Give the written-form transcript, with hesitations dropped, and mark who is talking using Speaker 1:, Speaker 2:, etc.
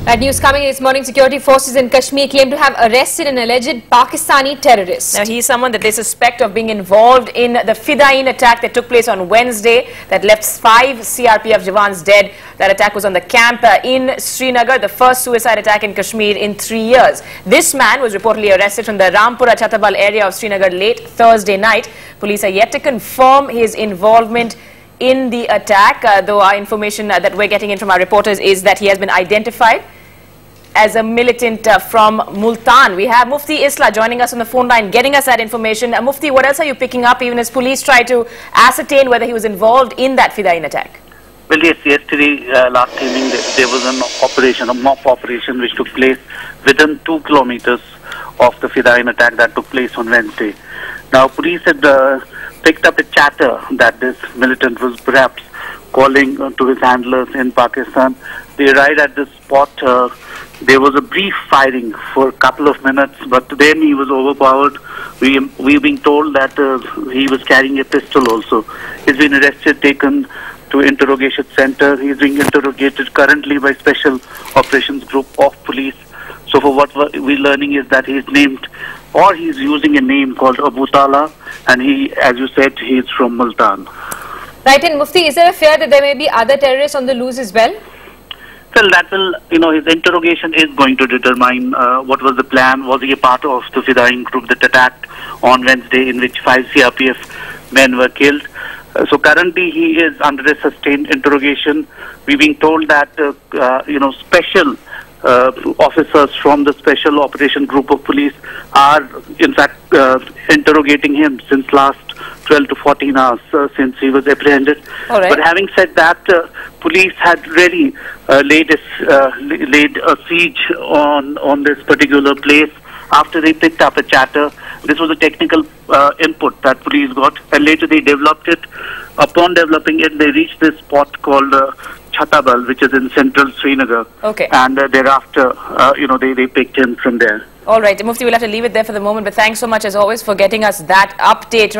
Speaker 1: That news coming in this morning. Security forces in Kashmir claim to have arrested an alleged Pakistani terrorist.
Speaker 2: Now, he's someone that they suspect of being involved in the Fidain attack that took place on Wednesday that left 5 CRPF Jawans dead. That attack was on the camp in Srinagar, the first suicide attack in Kashmir in 3 years. This man was reportedly arrested from the Rampura Chatabal area of Srinagar late Thursday night. Police are yet to confirm his involvement in the attack, though our information that we're getting in from our reporters is that he has been identified as a militant from Multan. We have Mufti Isla joining us on the phone line, getting us that information. Mufti, what else are you picking up, even as police try to ascertain whether he was involved in that Fidain attack?
Speaker 3: Well, yes, yesterday, last evening, there was an operation, a mock operation, which took place within 2 kilometers of the Fidain attack that took place on Wednesday. Now, police had picked up a chatter that this militant was perhaps calling to his handlers in Pakistan. They arrived at this spot. There was a brief firing for a couple of minutes, but then he was overpowered. We've been told that he was carrying a pistol also. He's been arrested, taken to interrogation center. He's being interrogated currently by Special Operations Group of Police. So for what we're learning is that he's named, or he's using a name called Abu Tala, and he, as you said, he's from Multan.
Speaker 1: Right, and Mufti, is there a fear that there may be other terrorists on the loose as well?
Speaker 3: Well, that will, his interrogation is going to determine what was the plan. Was he a part of the Fidain group that attacked on Wednesday, in which 5 CRPF men were killed? So currently he is under a sustained interrogation. We've been told that, special officers from the Special Operation Group of Police are, in fact, interrogating him since last 12 to 14 hours since he was apprehended.
Speaker 1: All right.
Speaker 3: But having said that, police had really laid a siege on this particular place after they picked up a chatter. This was a technical input that police got, and later they developed it. Upon developing it, they reached this spot called Chatabal, which is in central Srinagar.
Speaker 1: Okay.
Speaker 3: And thereafter, they picked him from there.
Speaker 2: All right, Mufti, we'll have to leave it there for the moment, but thanks so much as always for getting us that update.